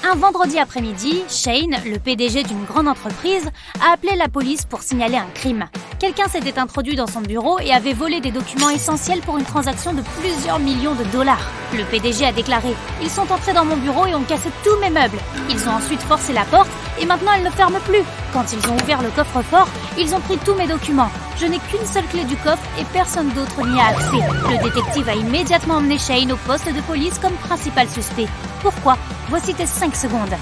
Un vendredi après-midi, Shane, le PDG d'une grande entreprise, a appelé la police pour signaler un crime. Quelqu'un s'était introduit dans son bureau et avait volé des documents essentiels pour une transaction de plusieurs millions de dollars. Le PDG a déclaré « Ils sont entrés dans mon bureau et ont cassé tous mes meubles. Ils ont ensuite forcé la porte et maintenant elle ne ferme plus. Quand ils ont ouvert le coffre-fort, ils ont pris tous mes documents. Je n'ai qu'une seule clé du coffre et personne d'autre n'y a accès. » Le détective a immédiatement emmené Shane au poste de police comme principal suspect. Pourquoi ? Voici tes 5 secondes.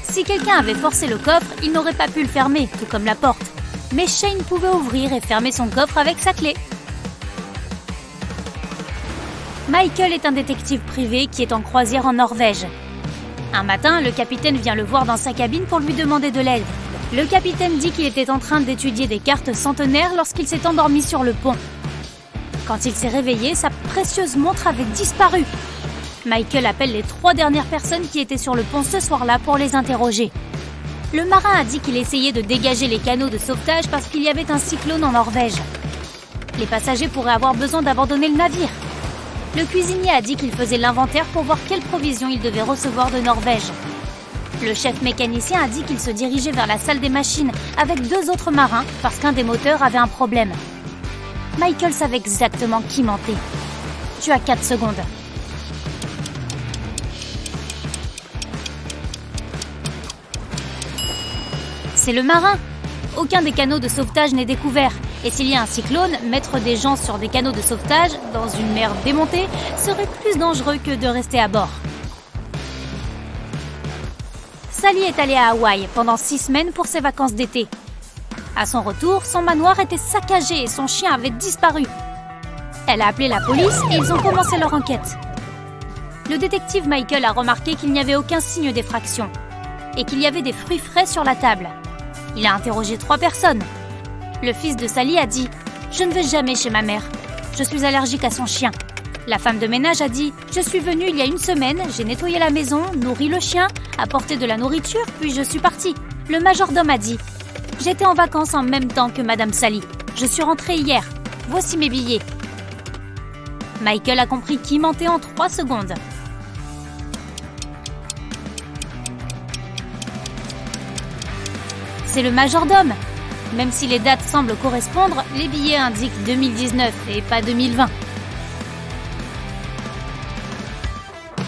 Si quelqu'un avait forcé le coffre, il n'aurait pas pu le fermer, tout comme la porte. Mais Shane pouvait ouvrir et fermer son coffre avec sa clé. Michael est un détective privé qui est en croisière en Norvège. Un matin, le capitaine vient le voir dans sa cabine pour lui demander de l'aide. Le capitaine dit qu'il était en train d'étudier des cartes centenaires lorsqu'il s'est endormi sur le pont. Quand il s'est réveillé, sa précieuse montre avait disparu. Michael appelle les 3 dernières personnes qui étaient sur le pont ce soir-là pour les interroger. Le marin a dit qu'il essayait de dégager les canaux de sauvetage parce qu'il y avait un cyclone en Norvège. Les passagers pourraient avoir besoin d'abandonner le navire. Le cuisinier a dit qu'il faisait l'inventaire pour voir quelles provisions il devait recevoir de Norvège. Le chef mécanicien a dit qu'il se dirigeait vers la salle des machines avec 2 autres marins parce qu'un des moteurs avait un problème. Michael savait exactement qui mentait. Tu as 4 secondes. C'est le marin. Aucun des canaux de sauvetage n'est découvert. Et s'il y a un cyclone, mettre des gens sur des canaux de sauvetage dans une mer démontée serait plus dangereux que de rester à bord. Sally est allée à Hawaï pendant 6 semaines pour ses vacances d'été. À son retour, son manoir était saccagé et son chien avait disparu. Elle a appelé la police et ils ont commencé leur enquête. Le détective Michael a remarqué qu'il n'y avait aucun signe d'effraction et qu'il y avait des fruits frais sur la table. Il a interrogé 3 personnes. Le fils de Sally a dit « Je ne vais jamais chez ma mère. Je suis allergique à son chien. » La femme de ménage a dit « Je suis venue il y a 1 semaine, j'ai nettoyé la maison, nourri le chien, apporté de la nourriture, puis je suis partie. » Le majordome a dit « J'étais en vacances en même temps que Madame Sally. Je suis rentrée hier. Voici mes billets. » Michael a compris qui mentait en 3 secondes. C'est le majordome. Même si les dates semblent correspondre, les billets indiquent 2019 et pas 2020.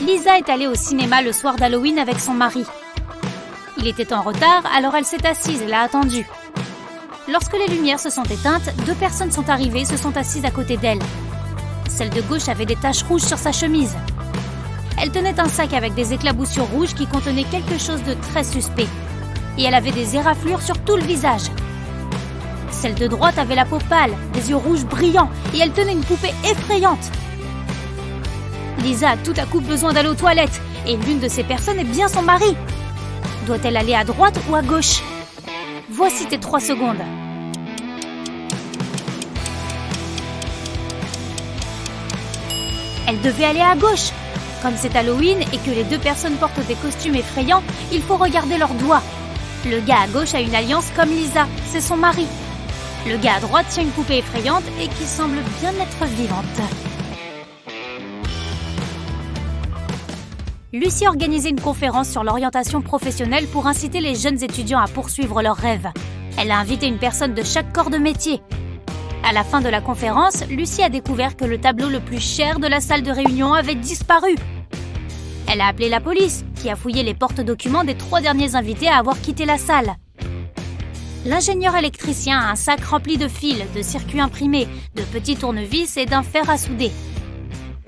Lisa est allée au cinéma le soir d'Halloween avec son mari. Il était en retard, alors elle s'est assise et l'a attendu. Lorsque les lumières se sont éteintes, 2 personnes sont arrivées et se sont assises à côté d'elle. Celle de gauche avait des taches rouges sur sa chemise. Elle tenait un sac avec des éclaboussures rouges qui contenaient quelque chose de très suspect. Et elle avait des éraflures sur tout le visage. Celle de droite avait la peau pâle, des yeux rouges brillants et elle tenait une poupée effrayante. Lisa a tout à coup besoin d'aller aux toilettes et l'une de ces personnes est bien son mari. Doit-elle aller à droite ou à gauche ? Voici tes 3 secondes. Elle devait aller à gauche. Comme c'est Halloween et que les 2 personnes portent des costumes effrayants, il faut regarder leurs doigts. Le gars à gauche a une alliance comme Lisa, c'est son mari. Le gars à droite tient une poupée effrayante et qui semble bien être vivante. Lucy organisait une conférence sur l'orientation professionnelle pour inciter les jeunes étudiants à poursuivre leurs rêves. Elle a invité une personne de chaque corps de métier. À la fin de la conférence, Lucy a découvert que le tableau le plus cher de la salle de réunion avait disparu. Elle a appelé la police, qui a fouillé les porte-documents des 3 derniers invités à avoir quitté la salle. L'ingénieur électricien a un sac rempli de fils, de circuits imprimés, de petits tournevis et d'un fer à souder.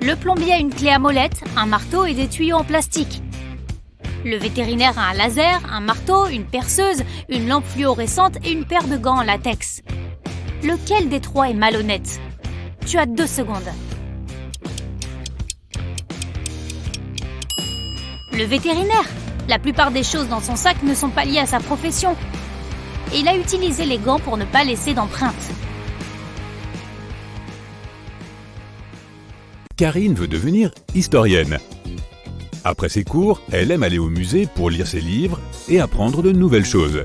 Le plombier a une clé à molette, un marteau et des tuyaux en plastique. Le vétérinaire a un laser, un marteau, une perceuse, une lampe fluorescente et une paire de gants en latex. Lequel des 3 est malhonnête ? Tu as 2 secondes. Le vétérinaire. La plupart des choses dans son sac ne sont pas liées à sa profession. Et il a utilisé les gants pour ne pas laisser d'empreinte. Karine veut devenir historienne. Après ses cours, elle aime aller au musée pour lire ses livres et apprendre de nouvelles choses.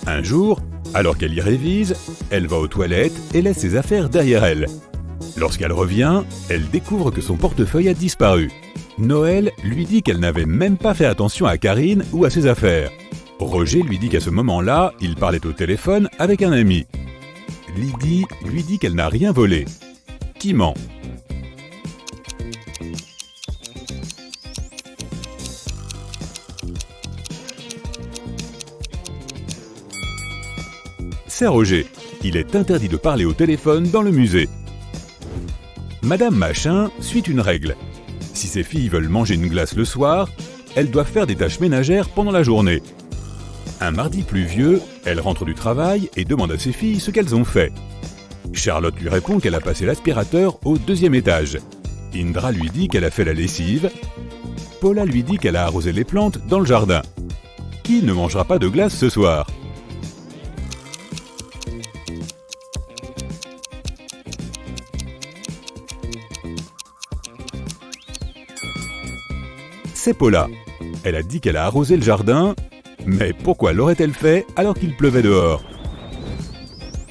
Un jour, Alors qu'elle y révise, elle va aux toilettes et laisse ses affaires derrière elle. Lorsqu'elle revient, elle découvre que son portefeuille a disparu. Noël lui dit qu'elle n'avait même pas fait attention à Karine ou à ses affaires. Roger lui dit qu'à ce moment-là, il parlait au téléphone avec un ami. Lydie lui dit qu'elle n'a rien volé. Qui ment? C'est Roger. Il est interdit de parler au téléphone dans le musée. Madame Machin suit une règle. Si ses filles veulent manger une glace le soir, elles doivent faire des tâches ménagères pendant la journée. Un mardi pluvieux, elle rentre du travail et demande à ses filles ce qu'elles ont fait. Charlotte lui répond qu'elle a passé l'aspirateur au 2e étage. Indra lui dit qu'elle a fait la lessive. Paula lui dit qu'elle a arrosé les plantes dans le jardin. Qui ne mangera pas de glace ce soir? C'est Paula. Elle a dit qu'elle a arrosé le jardin, mais pourquoi l'aurait-elle fait alors qu'il pleuvait dehors?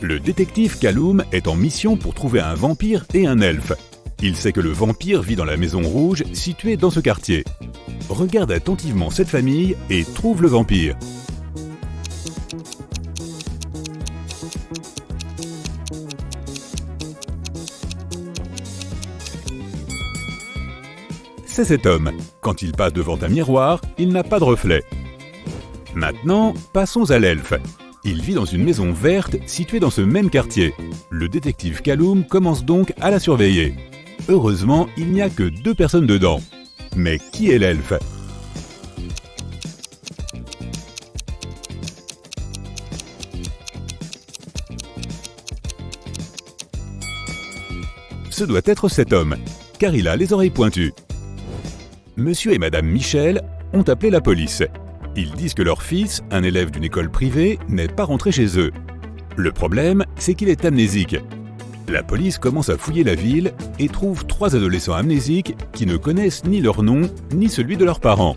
Le détective Kaloum est en mission pour trouver un vampire et un elfe. Il sait que le vampire vit dans la maison rouge située dans ce quartier. Regarde attentivement cette famille et trouve le vampire. C'est cet homme. Quand il passe devant un miroir, il n'a pas de reflet. Maintenant, passons à l'elfe. Il vit dans une maison verte située dans ce même quartier. Le détective Kaloum commence donc à la surveiller. Heureusement, il n'y a que 2 personnes dedans. Mais qui est l'elfe? Ce doit être cet homme, car il a les oreilles pointues. Monsieur et Madame Michel ont appelé la police. Ils disent que leur fils, un élève d'une école privée, n'est pas rentré chez eux. Le problème, c'est qu'il est amnésique. La police commence à fouiller la ville et trouve 3 adolescents amnésiques qui ne connaissent ni leur nom ni celui de leurs parents.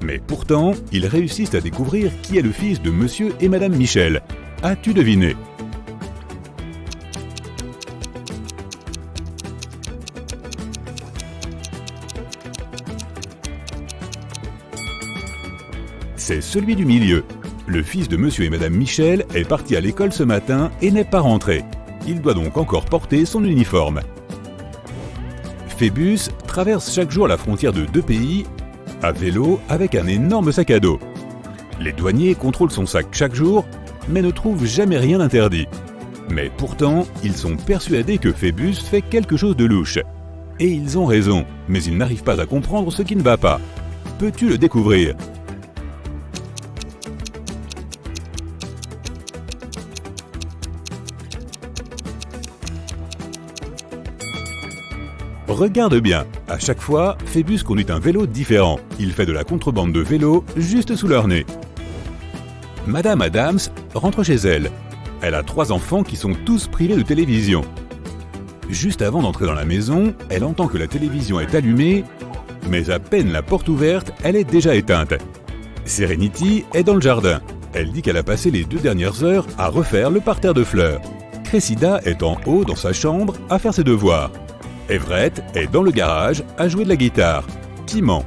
Mais pourtant, ils réussissent à découvrir qui est le fils de Monsieur et Madame Michel. As-tu deviné? C'est celui du milieu. Le fils de Monsieur et Madame Michel est parti à l'école ce matin et n'est pas rentré. Il doit donc encore porter son uniforme. Phébus traverse chaque jour la frontière de 2 pays à vélo avec un énorme sac à dos. Les douaniers contrôlent son sac chaque jour, mais ne trouvent jamais rien d'interdit. Mais pourtant, ils sont persuadés que Phébus fait quelque chose de louche. Et ils ont raison, mais ils n'arrivent pas à comprendre ce qui ne va pas. Peux-tu le découvrir? Regarde bien, à chaque fois, Phébus conduit un vélo différent. Il fait de la contrebande de vélos juste sous leur nez. Madame Adams rentre chez elle. Elle a 3 enfants qui sont tous privés de télévision. Juste avant d'entrer dans la maison, elle entend que la télévision est allumée, mais à peine la porte ouverte, elle est déjà éteinte. Serenity est dans le jardin. Elle dit qu'elle a passé les 2 dernières heures à refaire le parterre de fleurs. Cressida est en haut dans sa chambre à faire ses devoirs. Everett est dans le garage à jouer de la guitare. Qui ment?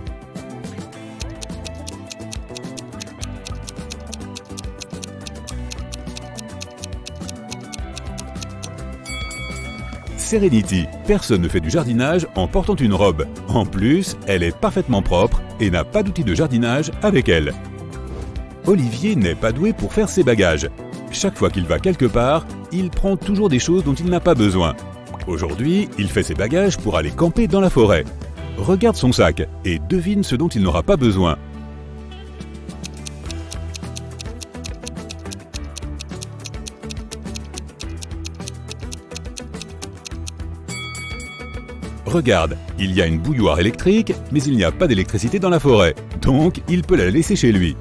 Serenity, personne ne fait du jardinage en portant une robe. En plus, elle est parfaitement propre et n'a pas d'outil de jardinage avec elle. Olivier n'est pas doué pour faire ses bagages. Chaque fois qu'il va quelque part, il prend toujours des choses dont il n'a pas besoin. Aujourd'hui, il fait ses bagages pour aller camper dans la forêt. Regarde son sac et devine ce dont il n'aura pas besoin. Regarde, il y a une bouilloire électrique, mais il n'y a pas d'électricité dans la forêt, donc il peut la laisser chez lui.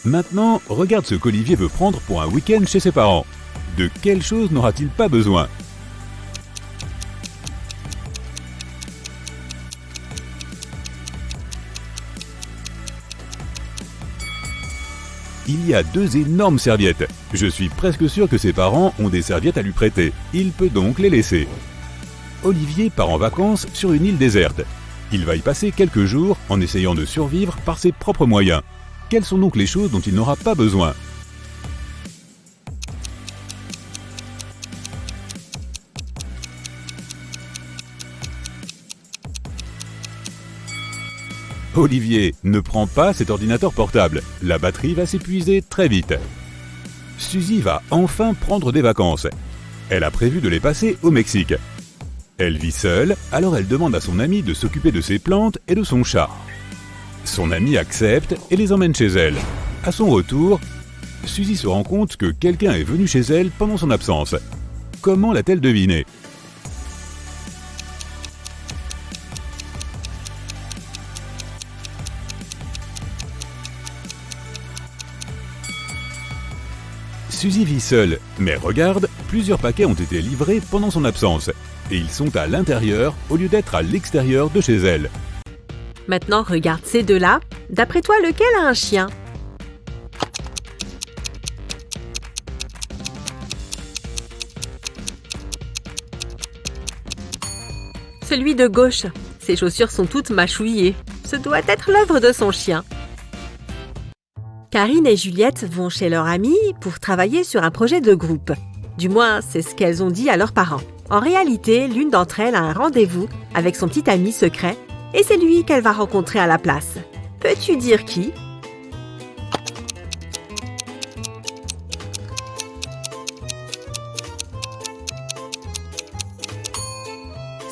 Maintenant, regarde ce qu'Olivier veut prendre pour un week-end chez ses parents. De quelle chose n'aura-t-il pas besoin ? Il y a 2 énormes serviettes. Je suis presque sûr que ses parents ont des serviettes à lui prêter. Il peut donc les laisser. Olivier part en vacances sur une île déserte. Il va y passer quelques jours en essayant de survivre par ses propres moyens. Quelles sont donc les choses dont il n'aura pas besoin ? Olivier ne prend pas cet ordinateur portable. La batterie va s'épuiser très vite. Suzy va enfin prendre des vacances. Elle a prévu de les passer au Mexique. Elle vit seule, alors elle demande à son amie de s'occuper de ses plantes et de son chat. Son amie accepte et les emmène chez elle. À son retour, Suzy se rend compte que quelqu'un est venu chez elle pendant son absence. Comment l'a-t-elle deviné ? Suzy vit seule, mais regarde, plusieurs paquets ont été livrés pendant son absence. Et ils sont à l'intérieur au lieu d'être à l'extérieur de chez elle. Maintenant, regarde ces deux-là. D'après toi, lequel a un chien? Celui de gauche. Ses chaussures sont toutes mâchouillées. Ce doit être l'œuvre de son chien. Karine et Juliette vont chez leur amie pour travailler sur un projet de groupe. Du moins, c'est ce qu'elles ont dit à leurs parents. En réalité, l'une d'entre elles a un rendez-vous avec son petit ami secret et c'est lui qu'elle va rencontrer à la place. Peux-tu dire qui?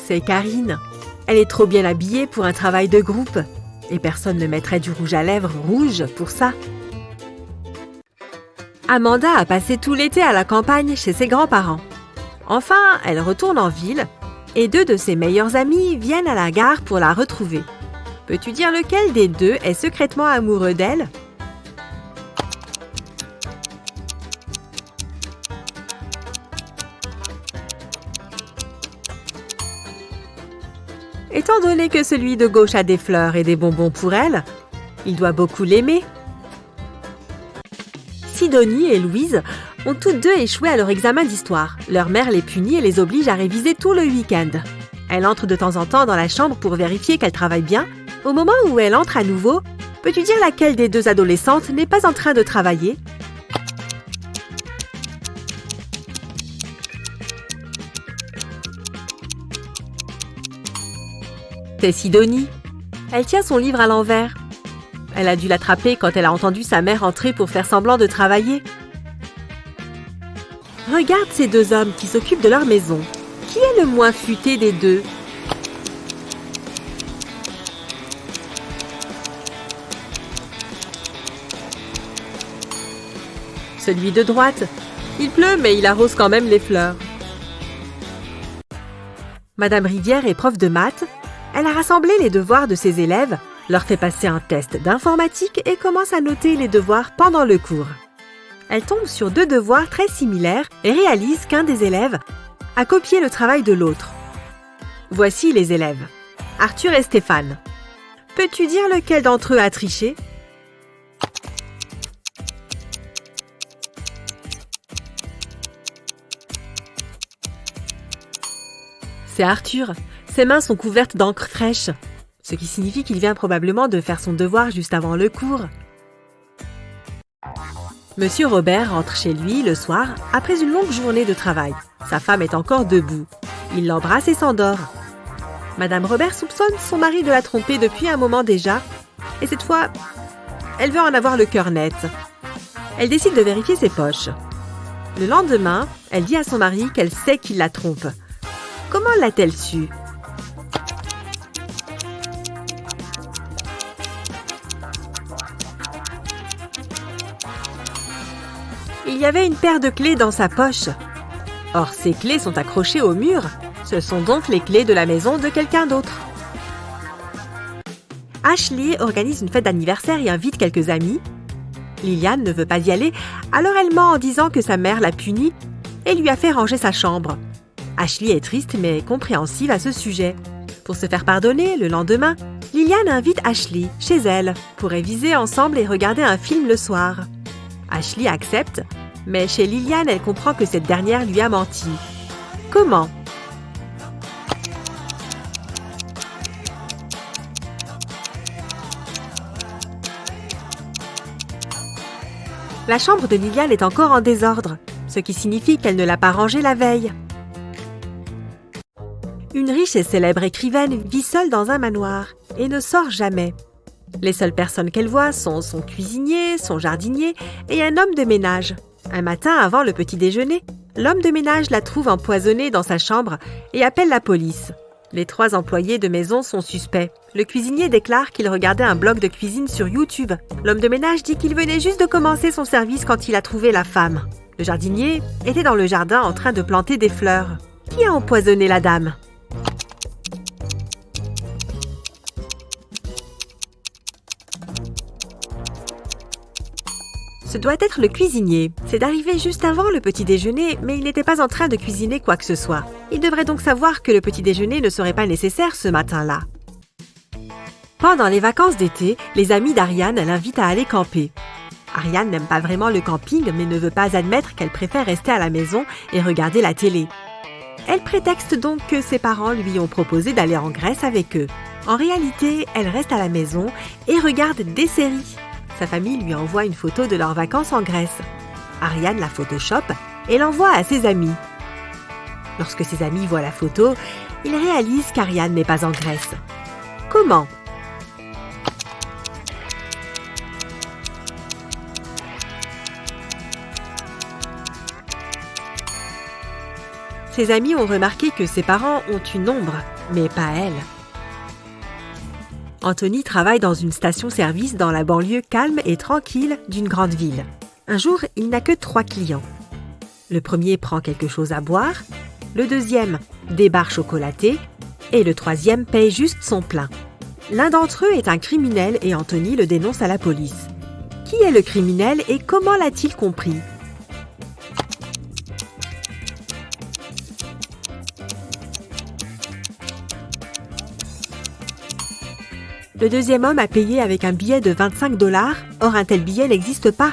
C'est Karine. Elle est trop bien habillée pour un travail de groupe et personne ne mettrait du rouge à lèvres rouge pour ça. Amanda a passé tout l'été à la campagne chez ses grands-parents. Enfin, elle retourne en ville et 2 de ses meilleurs amis viennent à la gare pour la retrouver. Peux-tu dire lequel des 2 est secrètement amoureux d'elle? Étant donné que celui de gauche a des fleurs et des bonbons pour elle, il doit beaucoup l'aimer. Sidonie et Louise ont toutes 2 échoué à leur examen d'histoire. Leur mère les punit et les oblige à réviser tout le week-end. Elle entre de temps en temps dans la chambre pour vérifier qu'elle travaille bien. Au moment où elle entre à nouveau, peux-tu dire laquelle des 2 adolescentes n'est pas en train de travailler? C'est Sidonie. Elle tient son livre à l'envers. Elle a dû l'attraper quand elle a entendu sa mère entrer pour faire semblant de travailler. Regarde ces 2 hommes qui s'occupent de leur maison. Qui est le moins futé des 2? Celui de droite. Il pleut, mais il arrose quand même les fleurs. Madame Rivière est prof de maths. Elle a rassemblé les devoirs de ses élèves, leur fait passer un test d'informatique et commence à noter les devoirs pendant le cours. Elle tombe sur 2 devoirs très similaires et réalise qu'un des élèves a copié le travail de l'autre. Voici les élèves. Arthur et Stéphane. Peux-tu dire lequel d'entre eux a triché? C'est Arthur. Ses mains sont couvertes d'encre fraîche, ce qui signifie qu'il vient probablement de faire son devoir juste avant le cours. Monsieur Robert rentre chez lui le soir après une longue journée de travail. Sa femme est encore debout. Il l'embrasse et s'endort. Madame Robert soupçonne son mari de la tromper depuis un moment déjà, et cette fois, elle veut en avoir le cœur net. Elle décide de vérifier ses poches. Le lendemain, elle dit à son mari qu'elle sait qu'il la trompe. Comment l'a-t-elle su? Il y avait une paire de clés dans sa poche. Or, ces clés sont accrochées au mur. Ce sont donc les clés de la maison de quelqu'un d'autre. Ashley organise une fête d'anniversaire et invite quelques amis. Liliane ne veut pas y aller, alors elle ment en disant que sa mère l'a punie et lui a fait ranger sa chambre. Ashley est triste mais compréhensive à ce sujet. Pour se faire pardonner, le lendemain, Liliane invite Ashley chez elle pour réviser ensemble et regarder un film le soir. Ashley accepte, mais chez Liliane, elle comprend que cette dernière lui a menti. Comment? La chambre de Liliane est encore en désordre, ce qui signifie qu'elle ne l'a pas rangée la veille. Une riche et célèbre écrivaine vit seule dans un manoir et ne sort jamais. Les seules personnes qu'elle voit sont son cuisinier, son jardinier et un homme de ménage. Un matin, avant le petit déjeuner, l'homme de ménage la trouve empoisonnée dans sa chambre et appelle la police. Les 3 employés de maison sont suspects. Le cuisinier déclare qu'il regardait un blog de cuisine sur YouTube. L'homme de ménage dit qu'il venait juste de commencer son service quand il a trouvé la femme. Le jardinier était dans le jardin en train de planter des fleurs. Qui a empoisonné la dame? Ce doit être le cuisinier. C'est arrivé juste avant le petit déjeuner, mais il n'était pas en train de cuisiner quoi que ce soit. Il devrait donc savoir que le petit déjeuner ne serait pas nécessaire ce matin-là. Pendant les vacances d'été, les amis d'Ariane l'invitent à aller camper. Ariane n'aime pas vraiment le camping, mais ne veut pas admettre qu'elle préfère rester à la maison et regarder la télé. Elle prétexte donc que ses parents lui ont proposé d'aller en Grèce avec eux. En réalité, elle reste à la maison et regarde des séries. Sa famille lui envoie une photo de leurs vacances en Grèce. Ariane la photoshop et l'envoie à ses amis. Lorsque ses amis voient la photo, ils réalisent qu'Ariane n'est pas en Grèce. Comment? Ses amis ont remarqué que ses parents ont une ombre, mais pas elle. Anthony travaille dans une station-service dans la banlieue calme et tranquille d'une grande ville. Un jour, il n'a que 3 clients. Le premier prend quelque chose à boire, le deuxième, des barres chocolatées, et le troisième paye juste son plein. L'un d'entre eux est un criminel et Anthony le dénonce à la police. Qui est le criminel et comment l'a-t-il compris? Le deuxième homme a payé avec un billet de 25 $, or un tel billet n'existe pas,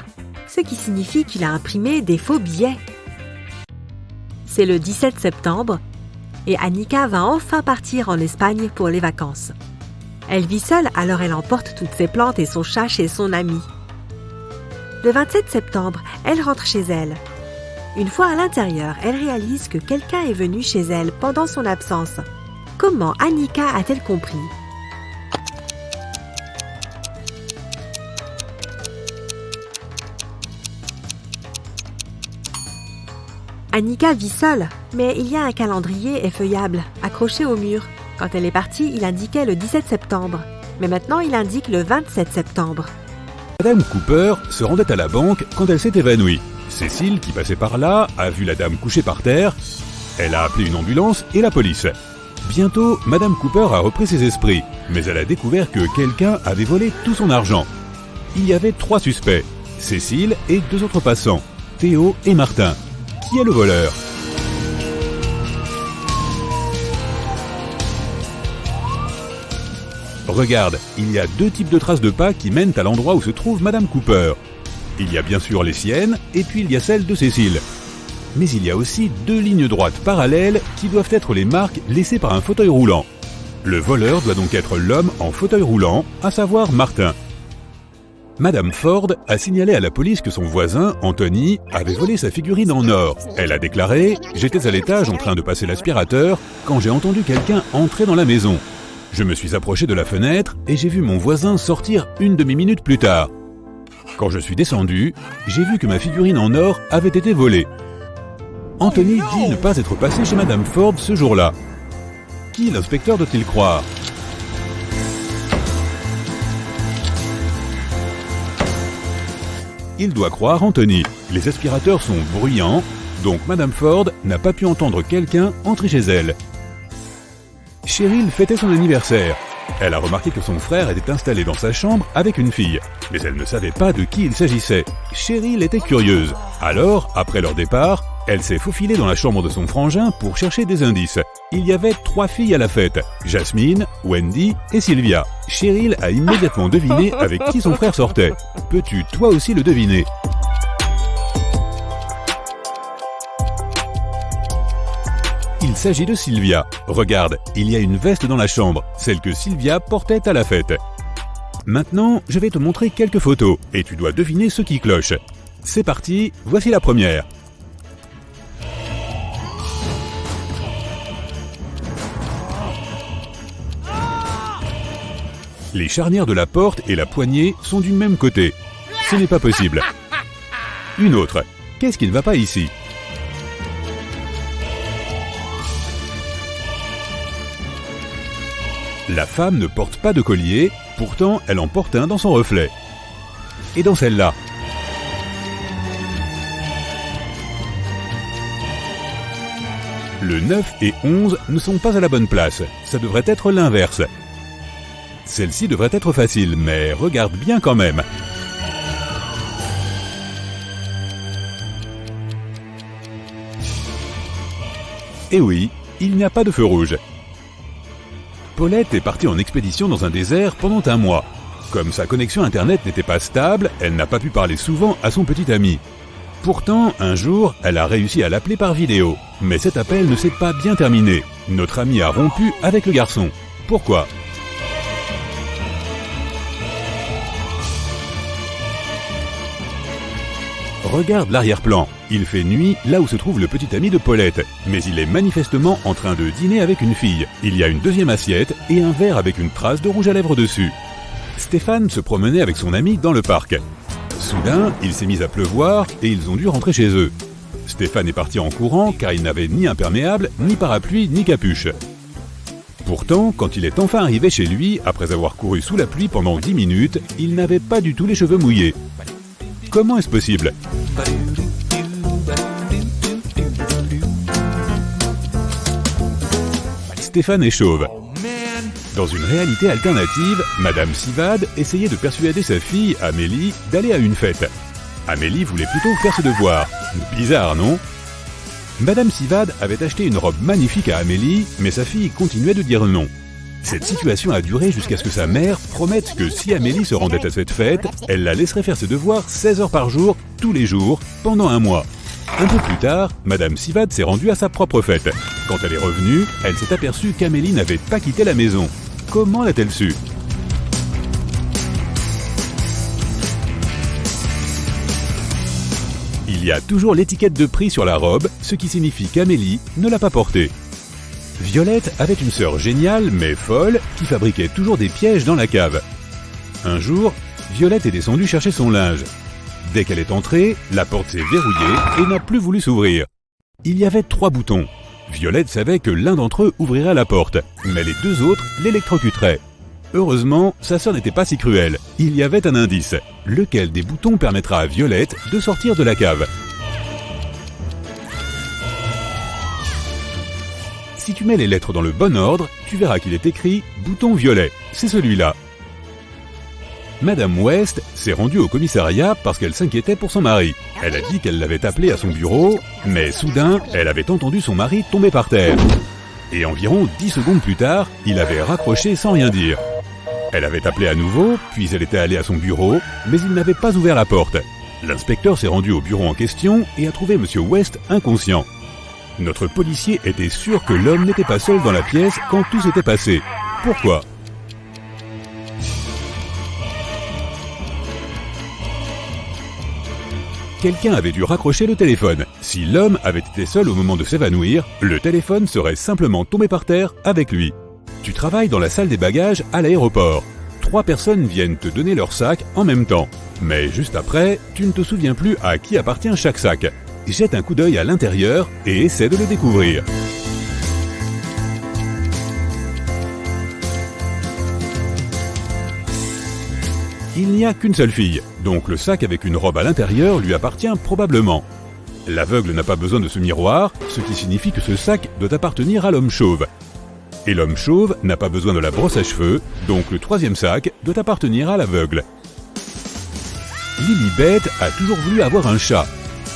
ce qui signifie qu'il a imprimé des faux billets. C'est le 17 septembre et Annika va enfin partir en Espagne pour les vacances. Elle vit seule, alors elle emporte toutes ses plantes et son chat chez son ami. Le 27 septembre, elle rentre chez elle. Une fois à l'intérieur, elle réalise que quelqu'un est venu chez elle pendant son absence. Comment Annika a-t-elle compris? Annika vit seule, mais il y a un calendrier effeuillable, accroché au mur. Quand elle est partie, il indiquait le 17 septembre. Mais maintenant, il indique le 27 septembre. Madame Cooper se rendait à la banque quand elle s'est évanouie. Cécile, qui passait par là, a vu la dame couchée par terre. Elle a appelé une ambulance et la police. Bientôt, Madame Cooper a repris ses esprits, mais elle a découvert que quelqu'un avait volé tout son argent. Il y avait 3 suspects, Cécile et 2 autres passants, Théo et Martin. Qui est le voleur? Regarde, il y a 2 types de traces de pas qui mènent à l'endroit où se trouve Madame Cooper. Il y a bien sûr les siennes, et puis il y a celles de Cécile. Mais il y a aussi 2 lignes droites parallèles qui doivent être les marques laissées par un fauteuil roulant. Le voleur doit donc être l'homme en fauteuil roulant, à savoir Martin. Madame Ford a signalé à la police que son voisin, Anthony, avait volé sa figurine en or. Elle a déclaré « J'étais à l'étage en train de passer l'aspirateur quand j'ai entendu quelqu'un entrer dans la maison. Je me suis approché de la fenêtre et j'ai vu mon voisin sortir une demi-minute plus tard. Quand je suis descendu, j'ai vu que ma figurine en or avait été volée. » Anthony dit ne pas être passé chez Madame Ford ce jour-là. Qui l'inspecteur doit-il croire? Il doit croire Anthony. Les aspirateurs sont bruyants, donc Madame Ford n'a pas pu entendre quelqu'un entrer chez elle. Cheryl fêtait son anniversaire. Elle a remarqué que son frère était installé dans sa chambre avec une fille, mais elle ne savait pas de qui il s'agissait. Cheryl était curieuse. Alors, après leur départ, elle s'est faufilée dans la chambre de son frangin pour chercher des indices. Il y avait 3 filles à la fête, Jasmine, Wendy et Sylvia. Cheryl a immédiatement deviné avec qui son frère sortait. Peux-tu toi aussi le deviner? Il s'agit de Sylvia. Regarde, il y a une veste dans la chambre, celle que Sylvia portait à la fête. Maintenant, je vais te montrer quelques photos et tu dois deviner ce qui cloche. C'est parti, voici la première. Les charnières de la porte et la poignée sont du même côté. Ce n'est pas possible. Une autre. Qu'est-ce qui ne va pas ici? La femme ne porte pas de collier, pourtant elle en porte un dans son reflet. Et dans celle-là? Le 9 et 11 ne sont pas à la bonne place, ça devrait être l'inverse. Celle-ci devrait être facile, mais regarde bien quand même. Et oui, il n'y a pas de feu rouge. Paulette est partie en expédition dans un désert pendant un mois. Comme sa connexion internet n'était pas stable, elle n'a pas pu parler souvent à son petit ami. Pourtant, un jour, elle a réussi à l'appeler par vidéo. Mais cet appel ne s'est pas bien terminé. Notre amie a rompu avec le garçon. Pourquoi ? Regarde l'arrière-plan. Il fait nuit là où se trouve le petit ami de Paulette. Mais il est manifestement en train de dîner avec une fille. Il y a une deuxième assiette et un verre avec une trace de rouge à lèvres dessus. Stéphane se promenait avec son ami dans le parc. Soudain, il s'est mis à pleuvoir et ils ont dû rentrer chez eux. Stéphane est parti en courant car il n'avait ni imperméable, ni parapluie, ni capuche. Pourtant, quand il est enfin arrivé chez lui, après avoir couru sous la pluie pendant 10 minutes, il n'avait pas du tout les cheveux mouillés. Comment est-ce possible ? Stéphane est chauve. Dans une réalité alternative, Madame Sivad essayait de persuader sa fille, Amélie, d'aller à une fête. Amélie voulait plutôt faire ses devoirs. Bizarre, non ? Madame Sivad avait acheté une robe magnifique à Amélie, mais sa fille continuait de dire non. Cette situation a duré jusqu'à ce que sa mère promette que si Amélie se rendait à cette fête, elle la laisserait faire ses devoirs 16 heures par jour, tous les jours, pendant un mois. Un peu plus tard, Madame Sivad s'est rendue à sa propre fête. Quand elle est revenue, elle s'est aperçue qu'Amélie n'avait pas quitté la maison. Comment l'a-t-elle su ? Il y a toujours l'étiquette de prix sur la robe, ce qui signifie qu'Amélie ne l'a pas portée. Violette avait une sœur géniale mais folle qui fabriquait toujours des pièges dans la cave. Un jour, Violette est descendue chercher son linge. Dès qu'elle est entrée, la porte s'est verrouillée et n'a plus voulu s'ouvrir. Il y avait 3 boutons. Violette savait que l'un d'entre eux ouvrirait la porte, mais les 2 autres l'électrocuteraient. Heureusement, sa sœur n'était pas si cruelle. Il y avait un indice. Lequel des boutons permettra à Violette de sortir de la cave ? Si tu mets les lettres dans le bon ordre, tu verras qu'il est écrit « bouton violet ». C'est celui-là. Madame West s'est rendue au commissariat parce qu'elle s'inquiétait pour son mari. Elle a dit qu'elle l'avait appelé à son bureau, mais soudain, elle avait entendu son mari tomber par terre. Et environ 10 secondes plus tard, il avait raccroché sans rien dire. Elle avait appelé à nouveau, puis elle était allée à son bureau, mais il n'avait pas ouvert la porte. L'inspecteur s'est rendu au bureau en question et a trouvé M. West inconscient. Notre policier était sûr que l'homme n'était pas seul dans la pièce quand tout s'était passé. Pourquoi ? Quelqu'un avait dû raccrocher le téléphone. Si l'homme avait été seul au moment de s'évanouir, le téléphone serait simplement tombé par terre avec lui. Tu travailles dans la salle des bagages à l'aéroport. 3 personnes viennent te donner leur sac en même temps. Mais juste après, tu ne te souviens plus à qui appartient chaque sac. Jette un coup d'œil à l'intérieur et essaie de le découvrir. Il n'y a qu'une seule fille, donc le sac avec une robe à l'intérieur lui appartient probablement. L'aveugle n'a pas besoin de ce miroir, ce qui signifie que ce sac doit appartenir à l'homme chauve. Et l'homme chauve n'a pas besoin de la brosse à cheveux, donc le 3e sac doit appartenir à l'aveugle. Lilibet a toujours voulu avoir un chat,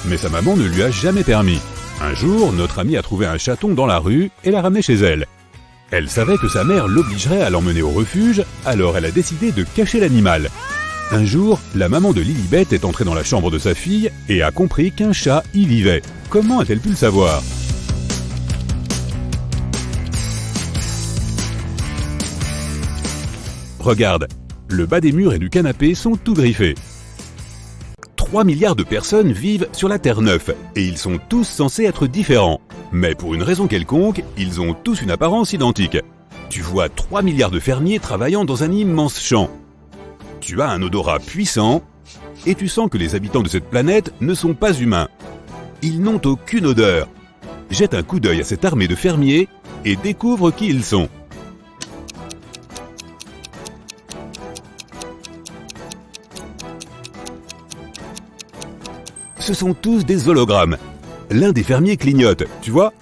mais sa maman ne lui a jamais permis. Un jour, notre amie a trouvé un chaton dans la rue et l'a ramené chez elle. Elle savait que sa mère l'obligerait à l'emmener au refuge, alors elle a décidé de cacher l'animal. Un jour, la maman de Lilibet est entrée dans la chambre de sa fille et a compris qu'un chat y vivait. Comment a-t-elle pu le savoir ? Regarde, le bas des murs et du canapé sont tout griffés. 3 milliards de personnes vivent sur la Terre 9 et ils sont tous censés être différents. Mais pour une raison quelconque, ils ont tous une apparence identique. Tu vois 3 milliards de fermiers travaillant dans un immense champ. Tu as un odorat puissant et tu sens que les habitants de cette planète ne sont pas humains. Ils n'ont aucune odeur. Jette un coup d'œil à cette armée de fermiers et découvre qui ils sont. Ce sont tous des hologrammes. L'un des fermiers clignote, tu vois?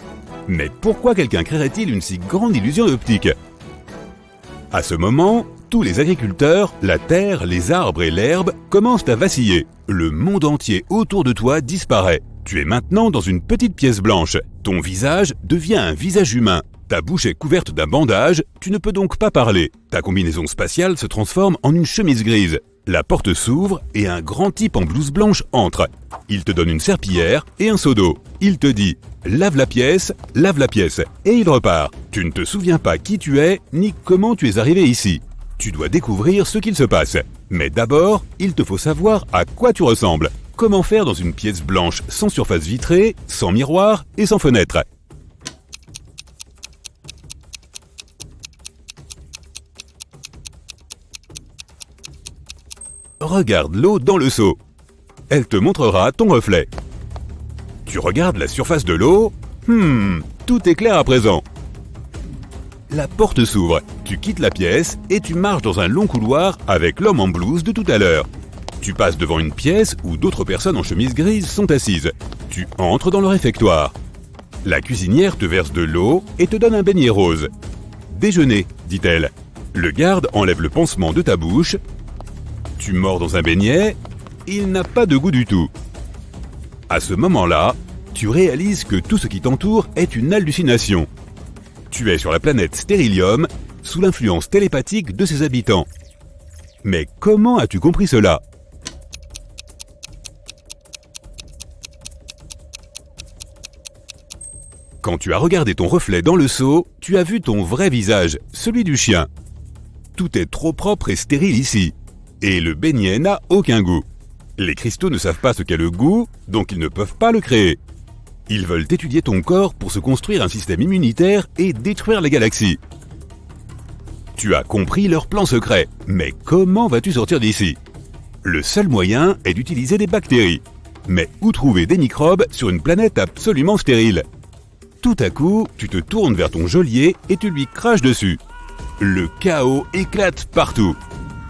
Mais pourquoi quelqu'un créerait-il une si grande illusion d'optique? À ce moment, tous les agriculteurs, la terre, les arbres et l'herbe commencent à vaciller. Le monde entier autour de toi disparaît. Tu es maintenant dans une petite pièce blanche. Ton visage devient un visage humain. Ta bouche est couverte d'un bandage, tu ne peux donc pas parler. Ta combinaison spatiale se transforme en une chemise grise. La porte s'ouvre et un grand type en blouse blanche entre. Il te donne une serpillière et un seau d'eau. Il te dit « lave la pièce » et il repart. Tu ne te souviens pas qui tu es ni comment tu es arrivé ici. Tu dois découvrir ce qu'il se passe. Mais d'abord, il te faut savoir à quoi tu ressembles. Comment faire dans une pièce blanche sans surface vitrée, sans miroir et sans fenêtre. Regarde l'eau dans le seau. Elle te montrera ton reflet. Tu regardes la surface de l'eau. Tout est clair à présent. La porte s'ouvre. Tu quittes la pièce et tu marches dans un long couloir avec l'homme en blouse de tout à l'heure. Tu passes devant une pièce où d'autres personnes en chemise grise sont assises. Tu entres dans le réfectoire. La cuisinière te verse de l'eau et te donne un beignet rose. « Déjeuner », dit-elle. Le garde enlève le pansement de ta bouche. Tu mords dans un beignet, il n'a pas de goût du tout. À ce moment-là, tu réalises que tout ce qui t'entoure est une hallucination. Tu es sur la planète Stérilium, sous l'influence télépathique de ses habitants. Mais comment as-tu compris cela? Quand tu as regardé ton reflet dans le seau, tu as vu ton vrai visage, celui du chien. Tout est trop propre et stérile ici. Et le beignet n'a aucun goût. Les cristaux ne savent pas ce qu'est le goût, donc ils ne peuvent pas le créer. Ils veulent étudier ton corps pour se construire un système immunitaire et détruire les galaxies. Tu as compris leur plan secret, mais comment vas-tu sortir d'ici? Le seul moyen est d'utiliser des bactéries. Mais où trouver des microbes sur une planète absolument stérile? Tout à coup, tu te tournes vers ton geôlier et tu lui craches dessus. Le chaos éclate partout.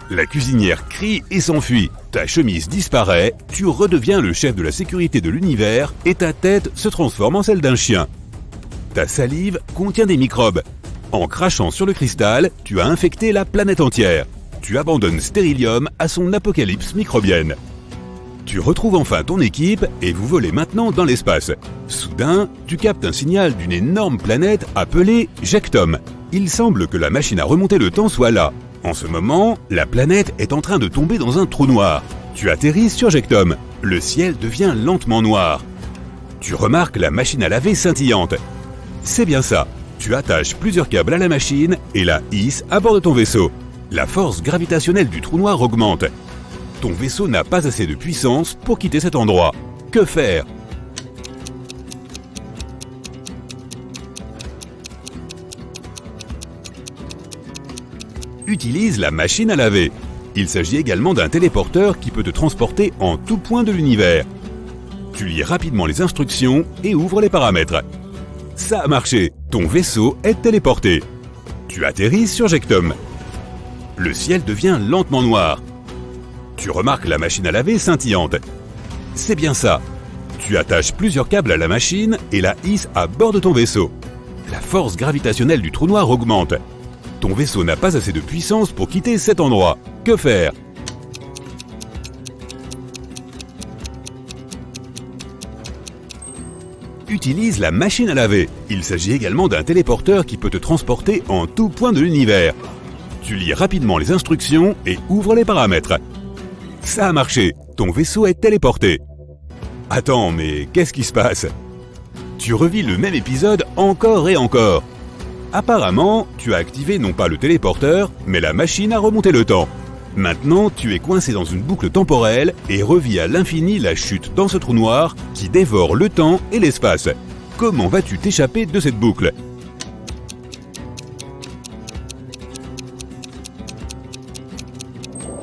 La cuisinière crie et s'enfuit. Ta chemise disparaît, tu redeviens le chef de la sécurité de l'univers et ta tête se transforme en celle d'un chien. Ta salive contient des microbes. En crachant sur le cristal, tu as infecté la planète entière. Tu abandonnes Stérilium à son apocalypse microbienne. Tu retrouves enfin ton équipe et vous volez maintenant dans l'espace. Soudain, tu captes un signal d'une énorme planète appelée Jectum. Il semble que la machine à remonter le temps soit là. En ce moment, la planète est en train de tomber dans un trou noir. Tu atterris sur Jectum. Le ciel devient lentement noir. Tu remarques la machine à laver scintillante. C'est bien ça. Tu attaches plusieurs câbles à la machine et la hisses à bord de ton vaisseau. La force gravitationnelle du trou noir augmente. Ton vaisseau n'a pas assez de puissance pour quitter cet endroit. Que faire? Utilise la machine à laver. Il s'agit également d'un téléporteur qui peut te transporter en tout point de l'univers. Tu lis rapidement les instructions et ouvres les paramètres. Ça a marché, ton vaisseau est téléporté. Tu atterris sur Jectum. Le ciel devient lentement noir. Tu remarques la machine à laver scintillante. C'est bien ça. Tu attaches plusieurs câbles à la machine et la hisses à bord de ton vaisseau. La force gravitationnelle du trou noir augmente. Ton vaisseau n'a pas assez de puissance pour quitter cet endroit. Que faire? Utilise la machine à laver. Il s'agit également d'un téléporteur qui peut te transporter en tout point de l'univers. Tu lis rapidement les instructions et ouvres les paramètres. Ça a marché, ton vaisseau est téléporté. Attends, mais qu'est-ce qui se passe? Tu revis le même épisode encore et encore. Apparemment, tu as activé non pas le téléporteur, mais la machine à remonter le temps. Maintenant, tu es coincé dans une boucle temporelle et revis à l'infini la chute dans ce trou noir qui dévore le temps et l'espace. Comment vas-tu t'échapper de cette boucle ?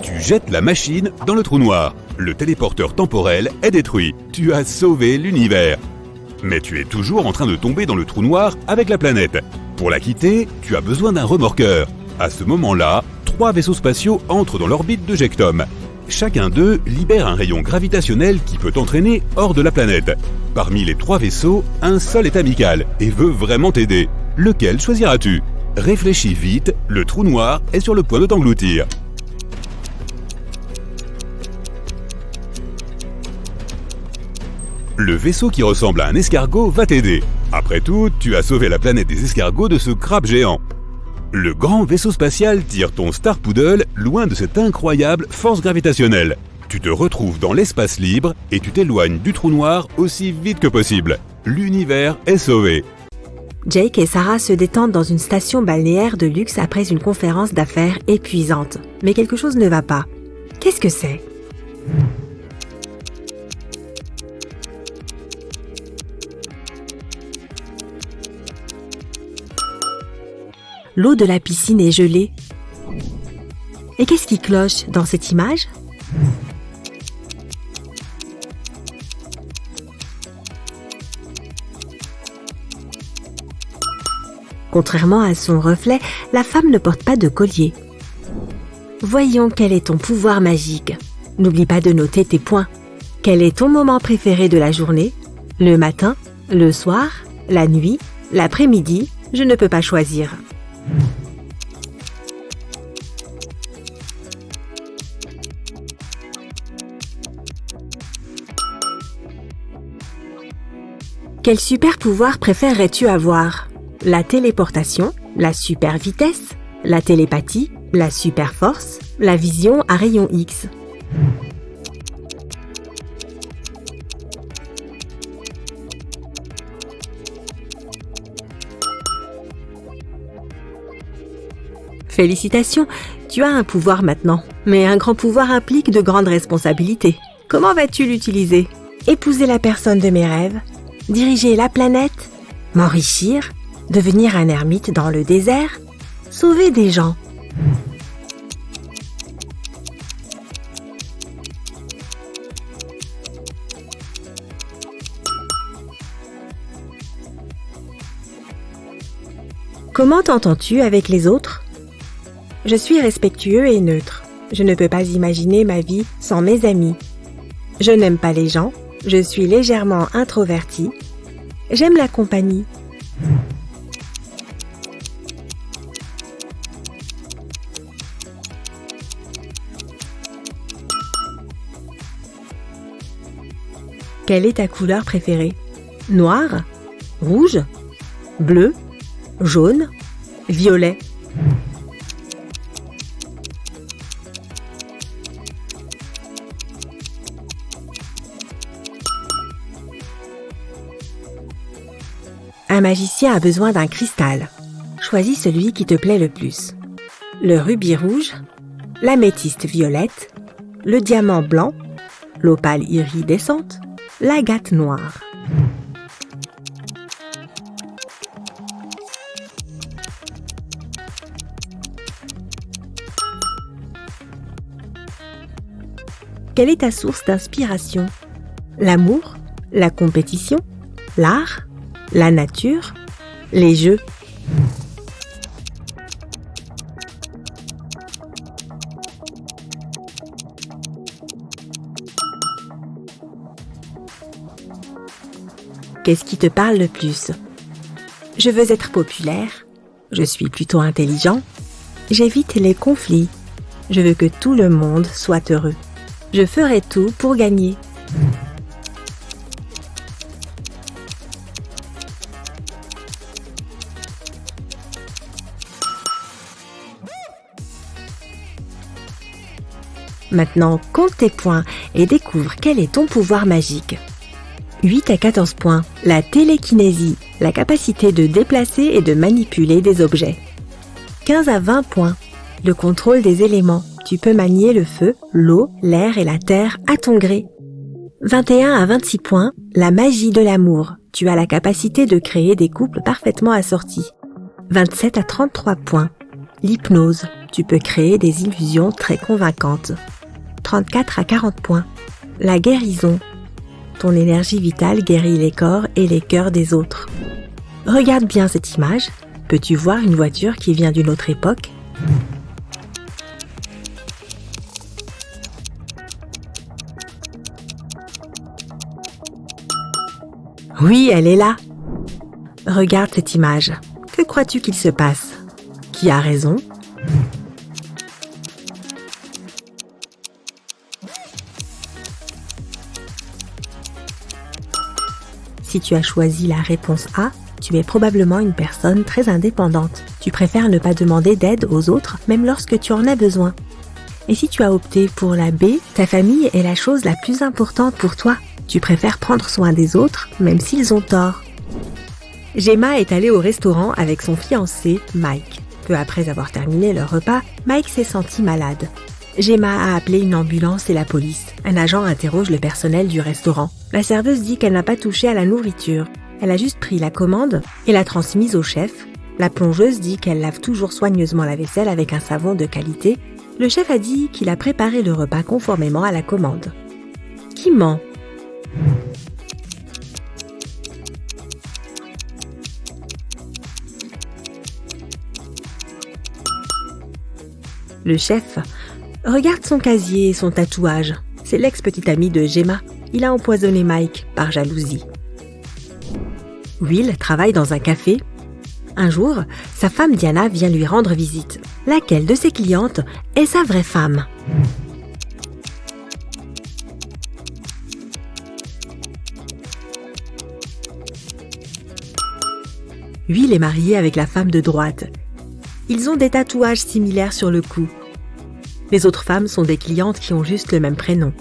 Tu jettes la machine dans le trou noir. Le téléporteur temporel est détruit. Tu as sauvé l'univers. Mais tu es toujours en train de tomber dans le trou noir avec la planète. Pour la quitter, tu as besoin d'un remorqueur. À ce moment-là, 3 vaisseaux spatiaux entrent dans l'orbite de Jektom. Chacun d'eux libère un rayon gravitationnel qui peut t'entraîner hors de la planète. Parmi les 3 vaisseaux, un seul est amical et veut vraiment t'aider. Lequel choisiras-tu ? Réfléchis vite, le trou noir est sur le point de t'engloutir. Le vaisseau qui ressemble à un escargot va t'aider. Après tout, tu as sauvé la planète des escargots de ce crabe géant. Le grand vaisseau spatial tire ton Star Poodle loin de cette incroyable force gravitationnelle. Tu te retrouves dans l'espace libre et tu t'éloignes du trou noir aussi vite que possible. L'univers est sauvé. Jake et Sarah se détendent dans une station balnéaire de luxe après une conférence d'affaires épuisante. Mais quelque chose ne va pas. Qu'est-ce que c'est ? L'eau de la piscine est gelée. Et qu'est-ce qui cloche dans cette image ? Contrairement à son reflet, la femme ne porte pas de collier. Voyons quel est ton pouvoir magique. N'oublie pas de noter tes points. Quel est ton moment préféré de la journée ? Le matin, le soir, la nuit, l'après-midi ? Je ne peux pas choisir. Quel super pouvoir préférerais-tu avoir ? La téléportation, la super vitesse, la télépathie, la super force, la vision à rayon X. Félicitations, tu as un pouvoir maintenant. Mais un grand pouvoir implique de grandes responsabilités. Comment vas-tu l'utiliser ? Épouser la personne de mes rêves ? Diriger la planète ? M'enrichir ? Devenir un ermite dans le désert ? Sauver des gens ? Comment t'entends-tu avec les autres ? Je suis respectueux et neutre. Je ne peux pas imaginer ma vie sans mes amis. Je n'aime pas les gens. Je suis légèrement introverti. J'aime la compagnie. Quelle est ta couleur préférée ? Noir ? Rouge ? Bleu ? Jaune ? Violet ? Un magicien a besoin d'un cristal. Choisis celui qui te plaît le plus. Le rubis rouge, l'améthyste violette, le diamant blanc, l'opale iridescente, l'agate noire. Quelle est ta source d'inspiration ? L'amour, la compétition, l'art, la nature, les jeux. Qu'est-ce qui te parle le plus ? Je veux être populaire. Je suis plutôt intelligent. J'évite les conflits. Je veux que tout le monde soit heureux. Je ferai tout pour gagner. Maintenant, compte tes points et découvre quel est ton pouvoir magique. 8 à 14 points, la télékinésie. la capacité de déplacer et de manipuler des objets. 15 à 20 points, le contrôle des éléments. Tu peux manier le feu, l'eau, l'air et la terre à ton gré. 21 à 26 points, la magie de l'amour. Tu as la capacité de créer des couples parfaitement assortis. 27 à 33 points, l'hypnose. Tu peux créer des illusions très convaincantes. 34 à 40 points, la guérison. Ton énergie vitale guérit les corps et les cœurs des autres. Regarde bien cette image. Peux-tu voir une voiture qui vient d'une autre époque ? Oui, elle est là. Regarde cette image. Que crois-tu qu'il se passe ? Qui a raison ? Si tu as choisi la réponse A, tu es probablement une personne très indépendante. Tu préfères ne pas demander d'aide aux autres, même lorsque tu en as besoin. Et si tu as opté pour la B, ta famille est la chose la plus importante pour toi. Tu préfères prendre soin des autres, même s'ils ont tort. Gemma est allée au restaurant avec son fiancé, Mike. Peu après avoir terminé leur repas, Mike s'est senti malade. Gemma a appelé une ambulance et la police. Un agent interroge le personnel du restaurant. La serveuse dit qu'elle n'a pas touché à la nourriture. Elle a juste pris la commande et l'a transmise au chef. La plongeuse dit qu'elle lave toujours soigneusement la vaisselle avec un savon de qualité. Le chef a dit qu'il a préparé le repas conformément à la commande. Qui ment ? Le chef regarde son casier et son tatouage. C'est l'ex-petite amie de Gemma. Il a empoisonné Mike par jalousie. Will travaille dans un café. Un jour, sa femme Diana vient lui rendre visite. Laquelle de ses clientes est sa vraie femme ? Will est marié avec la femme de droite. Ils ont des tatouages similaires sur le cou. Les autres femmes sont des clientes qui ont juste le même prénom.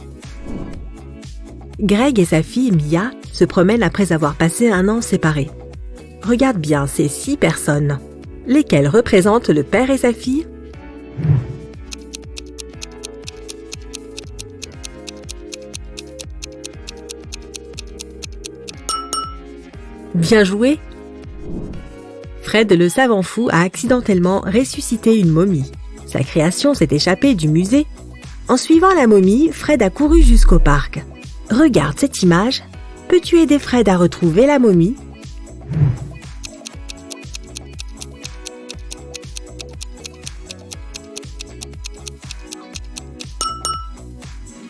Greg et sa fille Mia se promènent après avoir passé un an séparés. Regarde bien ces 6 personnes. Lesquelles représentent le père et sa fille ? Bien joué ! Fred le savant fou a accidentellement ressuscité une momie. Sa création s'est échappée du musée. En suivant la momie, Fred a couru jusqu'au parc. Regarde cette image. Peux-tu aider Fred à retrouver la momie ?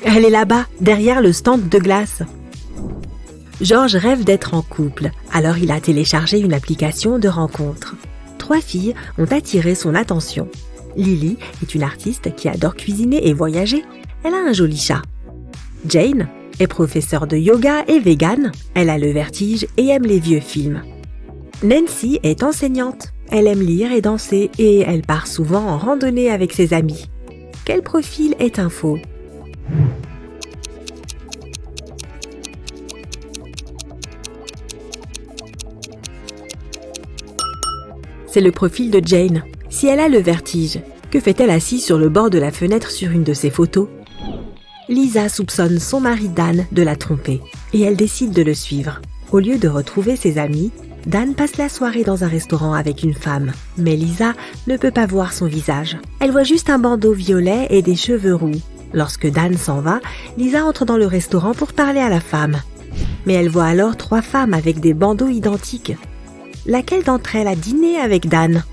Elle est là-bas, derrière le stand de glace. George rêve d'être en couple, alors il a téléchargé une application de rencontre. 3 filles ont attiré son attention. Lily est une artiste qui adore cuisiner et voyager. Elle a un joli chat. Jane est professeure de yoga et végane. Elle a le vertige et aime les vieux films. Nancy est enseignante. Elle aime lire et danser et elle part souvent en randonnée avec ses amis. Quel profil est un faux ? C'est le profil de Jane. Si elle a le vertige, que fait-elle assise sur le bord de la fenêtre sur une de ses photos ? Lisa soupçonne son mari Dan de la tromper et elle décide de le suivre. Au lieu de retrouver ses amis, Dan passe la soirée dans un restaurant avec une femme. Mais Lisa ne peut pas voir son visage. Elle voit juste un bandeau violet et des cheveux roux. Lorsque Dan s'en va, Lisa entre dans le restaurant pour parler à la femme. Mais elle voit alors 3 femmes avec des bandeaux identiques. Laquelle d'entre elles a dîné avec Dan ?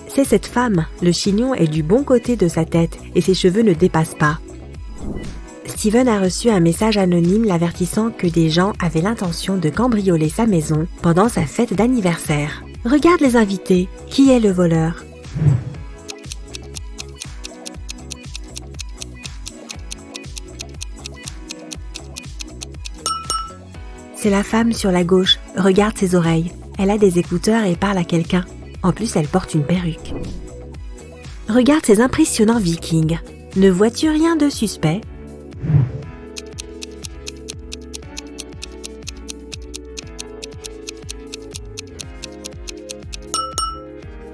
C'est cette femme. Le chignon est du bon côté de sa tête et ses cheveux ne dépassent pas. Steven a reçu un message anonyme l'avertissant que des gens avaient l'intention de cambrioler sa maison pendant sa fête d'anniversaire. Regarde les invités. Qui est le voleur ? C'est la femme sur la gauche. Regarde ses oreilles. Elle a des écouteurs et parle à quelqu'un. En plus, elle porte une perruque. Regarde ces impressionnants vikings. Ne vois-tu rien de suspect?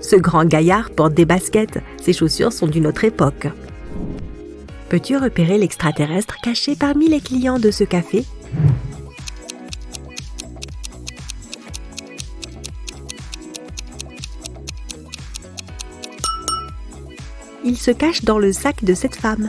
Ce grand gaillard porte des baskets. Ses chaussures sont d'une autre époque. Peux-tu repérer l'extraterrestre caché parmi les clients de ce café? Il se cache dans le sac de cette femme.